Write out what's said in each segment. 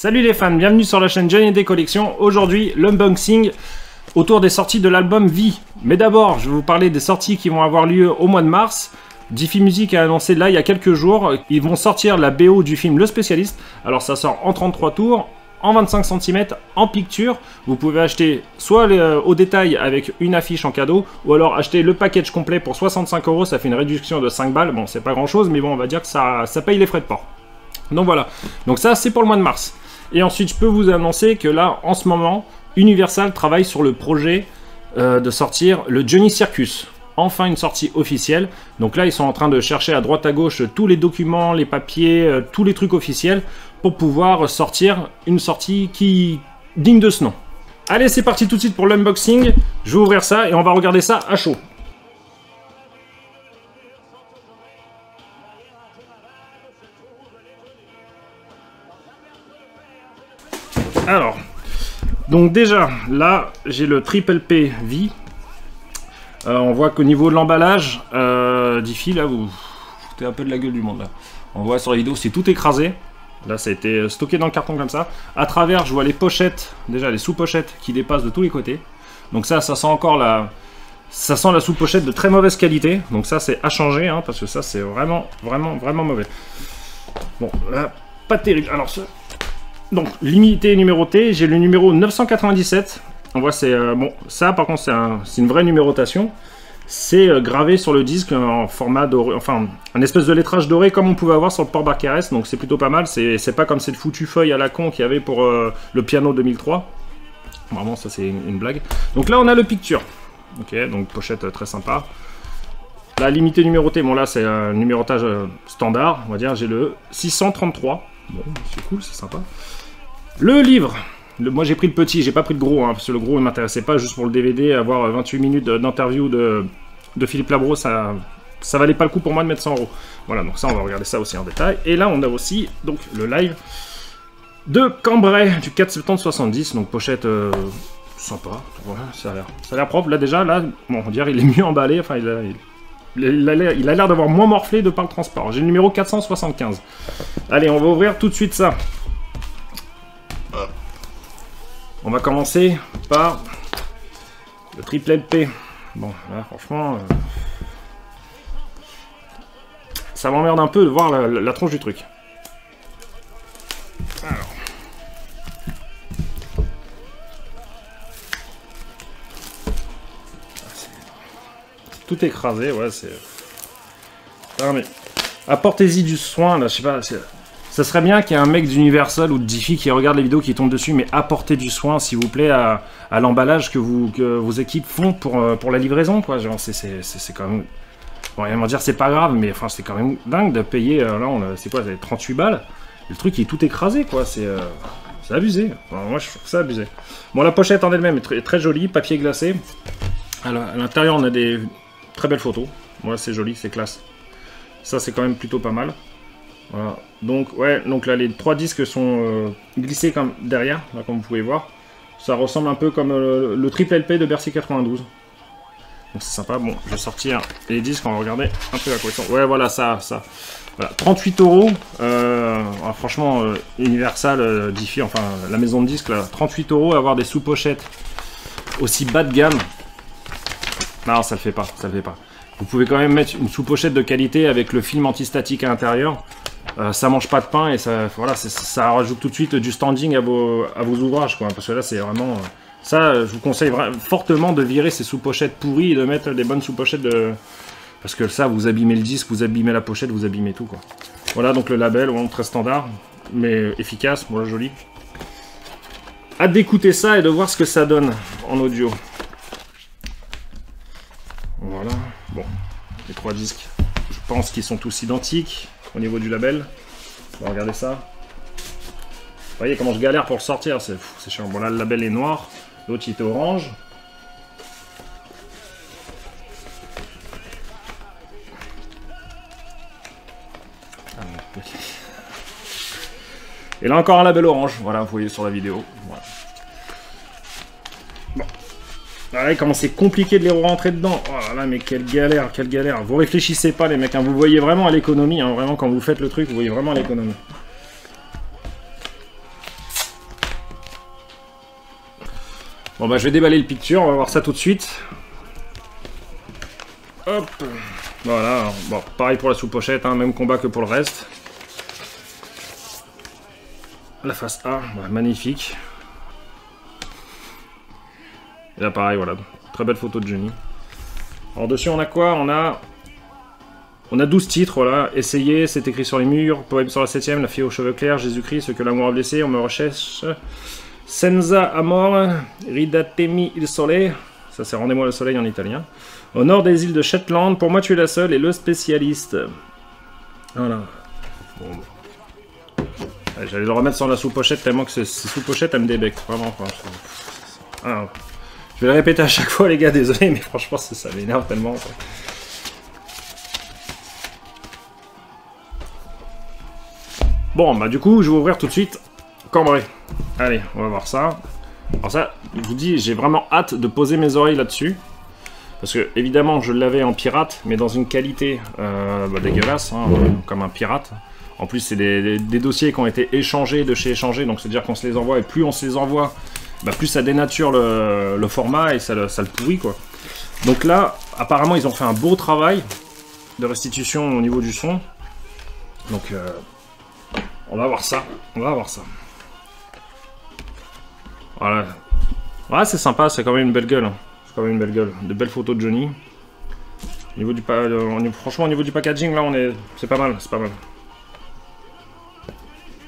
Salut les fans, bienvenue sur la chaîne Johnny & Collection. Aujourd'hui, l'unboxing autour des sorties de l'album Vie. Mais d'abord, je vais vous parler des sorties qui vont avoir lieu au mois de mars. Diffie Music a annoncé là il y a quelques jours, ils vont sortir la BO du film Le Spécialiste. Alors ça sort en 33 tours, en 25 cm, en picture. Vous pouvez acheter soit au détail avec une affiche en cadeau, ou alors acheter le package complet pour 65 €, ça fait une réduction de 5 balles. Bon, c'est pas grand chose, mais bon, on va dire que ça paye les frais de port. Donc voilà, donc ça c'est pour le mois de mars. Et ensuite, je peux vous annoncer que là, en ce moment, Universal travaille sur le projet de sortir le Johnny Circus. Enfin, une sortie officielle. Donc là, ils sont en train de chercher à droite à gauche tous les documents, les papiers, tous les trucs officiels pour pouvoir sortir une sortie qui digne de ce nom. Allez, c'est parti tout de suite pour l'unboxing. Je vais ouvrir ça et on va regarder ça à chaud. Alors, donc déjà, là, j'ai le Triple P Vie. On voit qu'au niveau de l'emballage, Diffie, là, vous foutez un peu de la gueule du monde, là. On voit sur la vidéo, c'est tout écrasé. Là, ça a été stocké dans le carton comme ça. À travers, je vois les pochettes, déjà les sous-pochettes qui dépassent de tous les côtés. Donc ça sent encore ça sent la sous-pochette de très mauvaise qualité. Donc ça, c'est à changer, hein, parce que ça, c'est vraiment mauvais. Bon, là, pas terrible. Alors, donc, limité et numéroté, j'ai le numéro 997. On voit, c'est bon, ça par contre, c'est une vraie numérotation. C'est gravé sur le disque en format doré, enfin, un espèce de lettrage doré comme on pouvait avoir sur le port-barre RS, donc c'est plutôt pas mal. C'est pas comme cette foutue feuille à la con qu'il y avait pour le piano 2003. Vraiment, ça c'est une blague. Donc là, on a le picture. Ok, donc pochette très sympa. La limité numérotée, bon là, c'est un numérotage standard, on va dire. J'ai le 633. Bon, c'est cool, c'est sympa. Le livre. Moi j'ai pris le petit, j'ai pas pris le gros, hein, parce que le gros il m'intéressait pas, juste pour le DVD, avoir 28 minutes d'interview de Philippe Labro, ça valait pas le coup pour moi de mettre 100 €. Voilà, donc ça on va regarder ça aussi en détail. Et là on a aussi donc le live de Cambrai du 4 septembre 70, donc pochette sympa, voilà, ça a l'air propre. Là déjà, là, bon, on dirait il est mieux emballé, enfin il a l'air d'avoir moins morflé de par le transport. J'ai le numéro 475. Allez, on va ouvrir tout de suite ça. On va commencer par le Triple LP. Bon, là, franchement, ça m'emmerde un peu de voir la tronche du truc. Alors. Tout écrasé, ouais, c'est... Ah, mais... Apportez-y du soin, là, je sais pas... Ça serait bien qu'il y ait un mec d'Universal ou de Diffie qui regarde les vidéos, qui tombe dessus, mais apportez du soin, s'il vous plaît, à l'emballage que vos équipes font pour la livraison, quoi. Genre, c'est quand même... Bon, rien à dire, c'est pas grave, mais enfin, c'est quand même dingue de payer... là, c'est quoi, 38 balles. Le truc, il est tout écrasé, quoi. C'est abusé. Enfin, moi, je trouve ça abusé. Bon, la pochette en elle-même est très jolie, papier glacé. À l'intérieur, on a des très belles photos. Voilà, c'est joli, c'est classe. Ça, c'est quand même plutôt pas mal. Voilà, donc ouais, donc là les 3 disques sont glissés comme derrière, là, comme vous pouvez voir. Ça ressemble un peu comme le Triple LP de Bercy 92. Donc c'est sympa. Bon, je vais sortir les disques, on va regarder un peu la collection. Ouais, voilà, ça. Voilà, 38 €. Franchement, Universal, Diffie, enfin la maison de disques, là, 38 €, avoir des sous-pochettes aussi bas de gamme. Non, ça le fait pas, ça le fait pas. Vous pouvez quand même mettre une sous-pochette de qualité avec le film antistatique à l'intérieur. Ça mange pas de pain et ça, voilà, ça rajoute tout de suite du standing à vos ouvrages, quoi. Parce que là, c'est vraiment... Ça, je vous conseille fortement de virer ces sous-pochettes pourries et de mettre des bonnes sous-pochettes de... Parce que ça, vous abîmez le disque, vous abîmez la pochette, vous abîmez tout, quoi. Voilà, donc le label, bon, très standard, mais efficace, voilà, joli. Hâte d'écouter ça et de voir ce que ça donne en audio. Voilà, bon, les 3 disques, je pense qu'ils sont tous identiques au niveau du label. On va regarder ça. Vous voyez comment je galère pour le sortir, c'est chiant. Bon, là le label est noir, l'autre il était orange. Et là encore un label orange, voilà, vous voyez sur la vidéo. Voilà. Bon. Voilà, comment c'est compliqué de les rentrer dedans. Oh là, mais quelle galère, quelle galère. Vous réfléchissez pas les mecs, hein. Vous voyez vraiment à l'économie, hein. Vraiment quand vous faites le truc, vous voyez vraiment à l'économie. Bon bah je vais déballer le picture, on va voir ça tout de suite. Hop. Voilà, bon, pareil pour la sous-pochette, hein, même combat que pour le reste. La face A, bah, magnifique. Et là pareil, voilà, très belle photo de Johnny. Alors dessus on a quoi? On a 12 titres, voilà. Essayez, c'est écrit sur les murs. Poème sur la 7ème, la fille aux cheveux clairs, Jésus-Christ, ce que l'amour a blessé, on me recherche. Senza amor, ridatemi il sole. Ça c'est Rendez-moi le soleil en italien. Au nord des îles de Shetland, pour moi tu es la seule et le spécialiste. Voilà. Bon. J'allais le remettre sur la sous-pochette tellement que ces sous-pochettes elles me débectent. Vraiment. Ah, je vais le répéter à chaque fois les gars, désolé, mais franchement ça m'énerve tellement. Ça. Bon, bah du coup, je vais ouvrir tout de suite Cambrai. Allez, on va voir ça. Alors ça, je vous dis, j'ai vraiment hâte de poser mes oreilles là-dessus. Parce que, évidemment, je l'avais en pirate, mais dans une qualité dégueulasse, hein, comme un pirate. En plus, c'est des dossiers qui ont été échangés de chez échangés, donc c'est-à-dire qu'on se les envoie, et plus on se les envoie, bah, plus ça dénature le format et ça le pourrit, quoi. Donc là, apparemment, ils ont fait un beau travail de restitution au niveau du son. Donc... on va voir ça, on va voir ça. Voilà. Ouais, c'est sympa, c'est quand même une belle gueule. Hein. C'est quand même une belle gueule. De belles photos de Johnny. Au niveau du franchement, au niveau du packaging, là, c'est pas mal, c'est pas mal.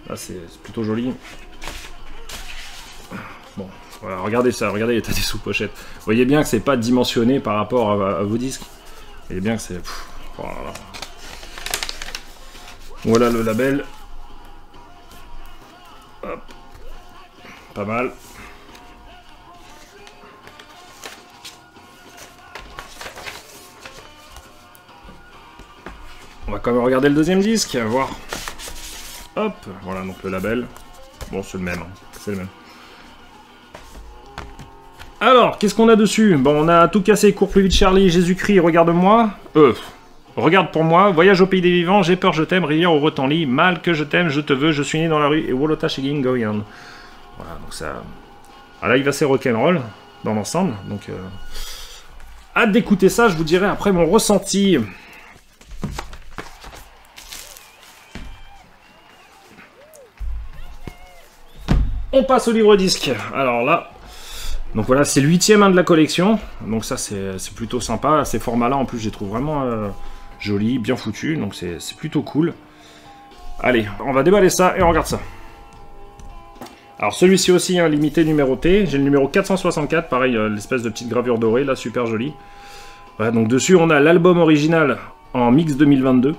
Là, c'est plutôt joli. Bon, voilà, regardez ça, regardez l'état des sous-pochettes. Vous voyez bien que c'est pas dimensionné par rapport à vos disques. Vous voyez bien que c'est... Voilà. Voilà le label. Hop. Pas mal. On va quand même regarder le deuxième disque, voir. Hop, voilà donc le label. Bon, c'est le même, hein. C'est le même. Alors, qu'est-ce qu'on a dessus? Bon, on a Tout casser, cours plus vite Charlie, Jésus-Christ, regarde-moi. Regarde pour moi, Voyage au pays des vivants, J'ai peur, je t'aime, Rivière au retenlis, Mal que je t'aime, je te veux, Je suis né dans la rue, et Wolota Shigin Goyan. Voilà, donc ça... Ah là, il va c'est rock'n'roll, dans l'ensemble, donc... Hâte d'écouter ça, je vous dirai après mon ressenti. On passe au livre-disque. Alors là... Donc voilà, c'est le 8e de la collection, donc ça c'est plutôt sympa. Ces formats-là, en plus, je les trouve vraiment... joli, bien foutu, donc c'est plutôt cool. Allez, on va déballer ça et on regarde ça. Alors celui-ci aussi, hein, limité numéroté. J'ai le numéro 464, pareil, l'espèce de petite gravure dorée, là, super jolie. Voilà, donc dessus, on a l'album original en mix 2022.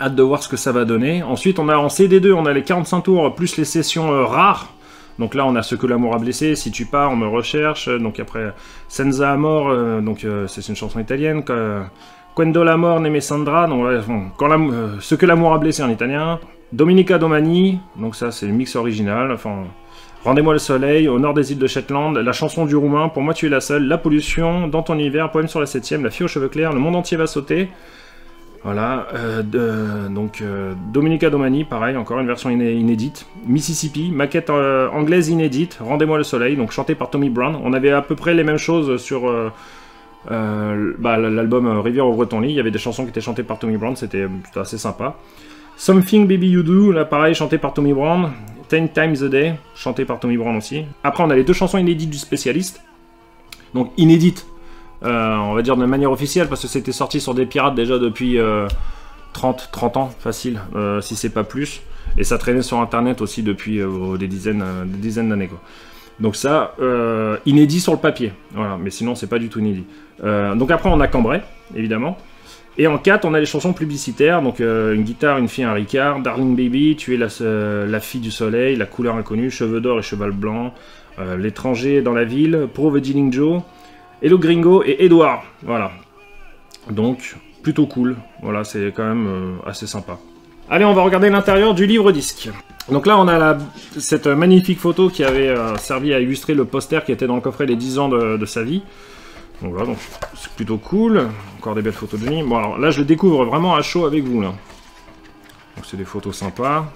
Hâte de voir ce que ça va donner. Ensuite, on a en CD2, on a les 45 tours, plus les sessions rares. Donc là, on a Ce que l'amour a blessé, Si tu pars, On me recherche. Donc après, Senza amor, donc c'est une chanson italienne. Quando l'amor neme Sandra, donc bon, Ce que l'amour a blessé en italien. Domenica Domani, donc ça c'est le mix original. Enfin, Rendez-moi le soleil, Au nord des îles de Shetland, La chanson du roumain, Pour moi tu es la seule, La pollution, Dans ton hiver, Poème sur la 7ème, La fille aux cheveux clairs, Le monde entier va sauter. Voilà, Domenica Domani, pareil, encore une version inédite. Mississippi, maquette anglaise inédite. Rendez-moi le soleil, donc chanté par Tommy Brown. On avait à peu près les mêmes choses sur l'album Rivière au retenlis. Il y avait des chansons qui étaient chantées par Tommy Brown, c'était assez sympa. Something Baby You Do, là pareil, chanté par Tommy Brown. 10 Times a Day, chanté par Tommy Brown aussi. Après, on a les deux chansons inédites du spécialiste. Donc inédites. On va dire de manière officielle, parce que c'était sorti sur des pirates déjà depuis 30 ans, facile, si c'est pas plus. Et ça traînait sur internet aussi depuis des dizaines d'années, quoi. Donc ça, inédit sur le papier, voilà, mais sinon c'est pas du tout inédit. Donc après on a Cambrai, évidemment. Et en 4, on a les chansons publicitaires, donc une guitare, une fille, un Ricard, Darling Baby, Tu es la fille du soleil, La couleur inconnue, Cheveux d'or et cheval blanc, L'étranger dans la ville, Pro the Dealing Joe, Hello Gringo et Edouard, voilà. Donc, plutôt cool, voilà, c'est quand même assez sympa. Allez, on va regarder l'intérieur du livre-disque. Donc là, on a cette magnifique photo qui avait servi à illustrer le poster qui était dans le coffret des 10 ans de sa vie. Donc voilà, donc c'est plutôt cool. Encore des belles photos de Johnny. Bon, alors là, je le découvre vraiment à chaud avec vous, là. Donc c'est des photos sympas.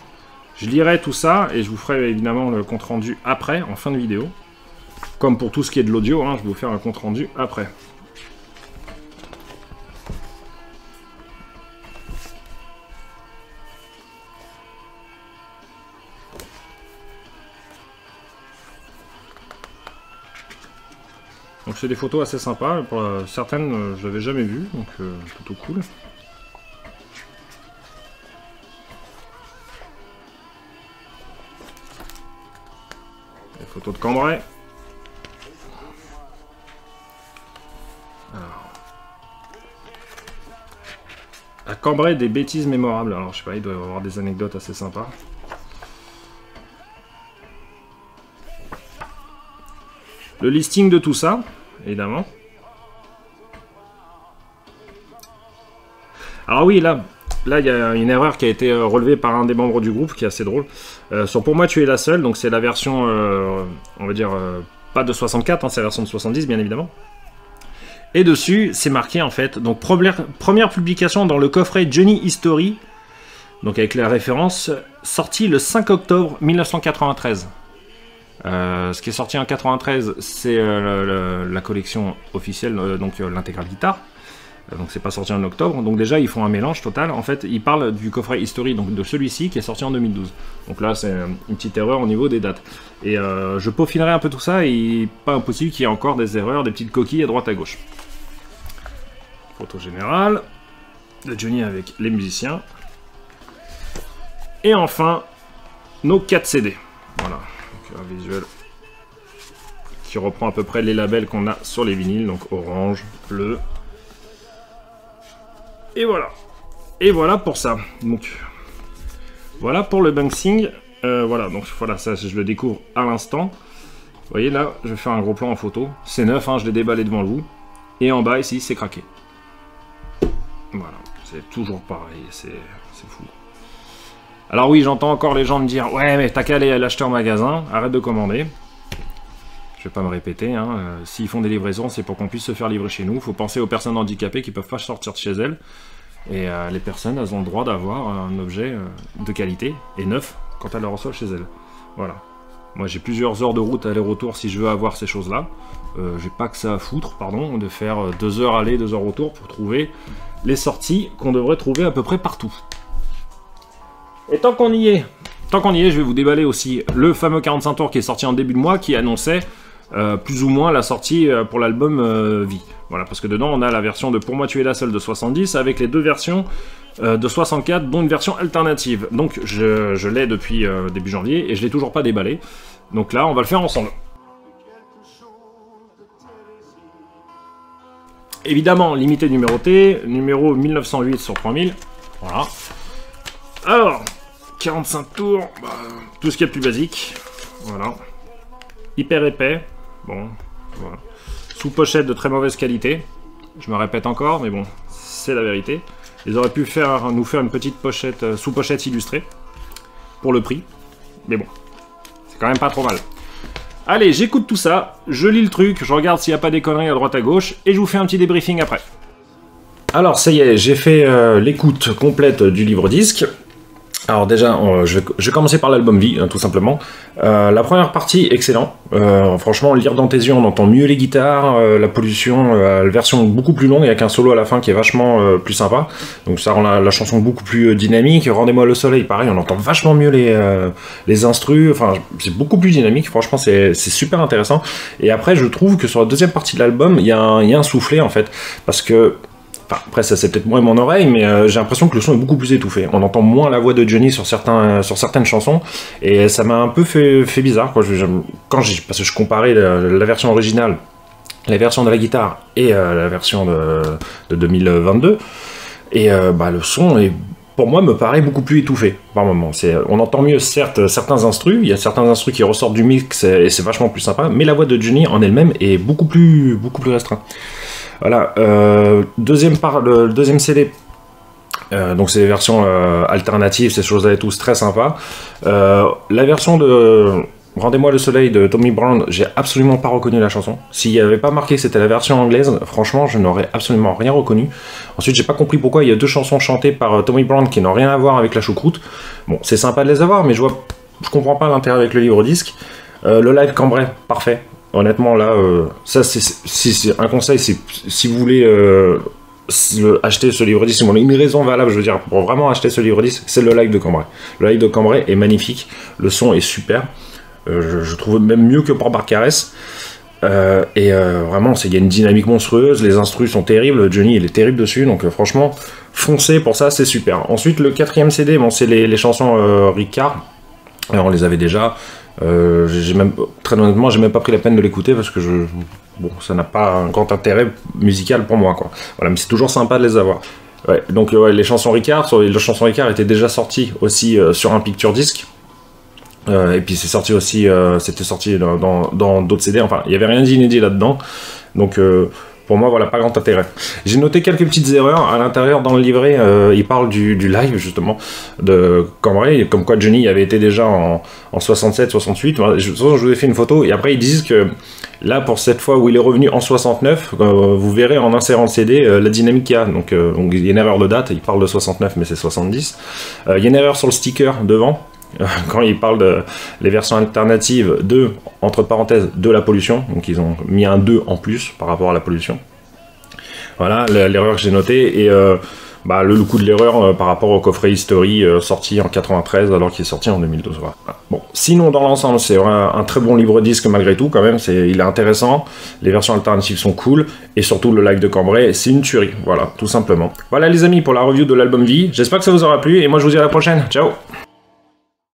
Je lirai tout ça et je vous ferai évidemment le compte-rendu après, en fin de vidéo. comme pour tout ce qui est de l'audio, hein, je vais vous faire un compte rendu après. Donc c'est des photos assez sympas, pour certaines je l'avais jamais vues, donc plutôt cool. Des photos de Cambrai. Alors. À Cambrai, des bêtises mémorables. Alors je sais pas, il doit y avoir des anecdotes assez sympas. Le listing de tout ça, évidemment. Alors oui, là il y a une erreur qui a été relevée par un des membres du groupe, qui est assez drôle. Sur Pour moi tu es la seule, donc c'est la version, on va dire, pas de 64, hein, c'est la version de 70 bien évidemment. Et dessus, c'est marqué en fait, donc première publication dans le coffret Johnny History, donc avec la référence, sortie le 5 octobre 1993. Ce qui est sorti en 93, c'est la collection officielle, donc l'intégrale guitare. Donc c'est pas sorti en octobre. Donc déjà ils font un mélange total. En fait, ils parlent du coffret History, donc de celui-ci qui est sorti en 2012. Donc là c'est une petite erreur au niveau des dates. Et je peaufinerai un peu tout ça et pas impossible qu'il y ait encore des erreurs, des petites coquilles à droite à gauche. Photo générale de Johnny avec les musiciens. Et enfin nos 4 CD. Voilà. Un visuel qui reprend à peu près les labels qu'on a sur les vinyles, donc orange, bleu, et voilà. Et voilà pour ça. Donc voilà pour le Banksing. Voilà, donc voilà, ça je le découvre à l'instant. Vous voyez là, je vais faire un gros plan en photo. C'est neuf, hein, je l'ai déballé devant vous. Et en bas ici, c'est craqué. Voilà, c'est toujours pareil, c'est fou. Alors oui, j'entends encore les gens me dire « Ouais, mais t'as qu'à aller l'acheter en magasin, arrête de commander. » Je vais pas me répéter, hein. S'ils font des livraisons, c'est pour qu'on puisse se faire livrer chez nous. Il faut penser aux personnes handicapées qui peuvent pas sortir de chez elles. Et les personnes, elles ont le droit d'avoir un objet de qualité et neuf quand elles le reçoivent chez elles. Voilà. Moi, j'ai plusieurs heures de route aller-retour si je veux avoir ces choses-là. J'ai pas que ça à foutre, pardon, de faire 2 heures aller, 2 heures retour pour trouver les sorties qu'on devrait trouver à peu près partout. Et tant qu'on y est, je vais vous déballer aussi le fameux 45 tours qui est sorti en début de mois, qui annonçait plus ou moins la sortie pour l'album Vie. Voilà, parce que dedans on a la version de Pour moi tu es la seule de 70 avec les deux versions de 64, dont une version alternative. Donc je l'ai depuis début janvier et je l'ai toujours pas déballé. Donc là on va le faire ensemble. Évidemment limité numéroté, numéro 1908 sur 3000. Voilà. Alors, 45 tours, bah, tout ce qui est plus basique, voilà, hyper épais, bon, voilà, sous pochette de très mauvaise qualité, je me répète encore, mais bon, c'est la vérité. Ils auraient pu nous faire une petite pochette, sous pochette illustrée, pour le prix, mais bon, c'est quand même pas trop mal. Allez, j'écoute tout ça, je lis le truc, je regarde s'il n'y a pas des conneries à droite à gauche, et je vous fais un petit débriefing après. Alors ça y est, j'ai fait l'écoute complète du livre-disque. Alors déjà, je vais commencer par l'album Vie, hein, tout simplement. La première partie, excellent. Franchement, lire dans tes yeux, on entend mieux les guitares, la pollution, la version beaucoup plus longue, avec un solo à la fin qui est vachement plus sympa. Donc ça rend la chanson beaucoup plus dynamique. Rendez-moi le soleil, pareil, on entend vachement mieux les instrus. Enfin, c'est beaucoup plus dynamique, franchement, c'est super intéressant. Et après, je trouve que sur la deuxième partie de l'album, il y a un soufflet, en fait, parce que... Enfin, après ça c'est peut-être moi et mon oreille, mais j'ai l'impression que le son est beaucoup plus étouffé. On entend moins la voix de Johnny sur certaines chansons, et ça m'a un peu fait bizarre, quoi. Parce que je comparais la version originale, la version de la guitare, et la version de 2022, et le son pour moi me paraît beaucoup plus étouffé par moment. On entend mieux certes certains instrus, il y a certains instrus qui ressortent du mix et c'est vachement plus sympa, mais la voix de Johnny en elle-même est beaucoup plus restreinte. Voilà, le deuxième CD, donc c'est les versions alternatives, ces choses-là et tout, c'est très sympa. La version de Rendez-moi le soleil de Tommy Brown, j'ai absolument pas reconnu la chanson. S'il n'y avait pas marqué que c'était la version anglaise, franchement, je n'aurais absolument rien reconnu. Ensuite, j'ai pas compris pourquoi il y a deux chansons chantées par Tommy Brown qui n'ont rien à voir avec la choucroute. Bon, c'est sympa de les avoir, mais je comprends pas l'intérêt avec le livre-disque. Le live Cambrai, parfait. honnêtement là, ça c'est un conseil, c'est si vous voulez acheter ce livre 10, c'est une raison valable, je veux dire, pour vraiment acheter ce livre 10, c'est le live de Cambrai. Le live de Cambrai est magnifique, le son est super, je trouve même mieux que pour Barcarès. Vraiment, il y a une dynamique monstrueuse, les instrus sont terribles, Johnny il est terrible dessus, donc franchement, foncez pour ça, c'est super. Ensuite, le 4e CD, bon, c'est les chansons Ricard, on les avait déjà. Très honnêtement, j'ai même pas pris la peine de l'écouter parce que bon, ça n'a pas un grand intérêt musical pour moi, quoi. Voilà, mais c'est toujours sympa de les avoir. Ouais, donc ouais, les chansons Ricard étaient déjà sorties aussi sur un picture disc. Et puis c'est sorti aussi, c'était sorti dans d'autres CD, enfin il n'y avait rien d'inédit là-dedans, donc pour moi voilà, pas grand intérêt. J'ai noté quelques petites erreurs à l'intérieur dans le livret, il parle du live justement de Cambrai, comme quoi Johnny avait été déjà en 67-68, je vous ai fait une photo, et après ils disent que là pour cette fois où il est revenu en 69, vous verrez en insérant le CD la dynamique qu'il y a, donc il y a une erreur de date, il parle de 69 mais c'est 70, il y a une erreur sur le sticker devant, quand ils parlent de les versions alternatives de, entre parenthèses, de la pollution, donc ils ont mis un 2 en plus par rapport à la pollution. Voilà l'erreur que j'ai notée, et le coup de l'erreur par rapport au coffret History sorti en 93 alors qu'il est sorti en 2012. Voilà. Bon, sinon dans l'ensemble c'est un très bon livre disque malgré tout quand même, il est intéressant, les versions alternatives sont cool, et surtout le live de Cambrai c'est une tuerie, voilà, tout simplement. Voilà les amis pour la review de l'album Vie, j'espère que ça vous aura plu, et moi je vous dis à la prochaine, ciao.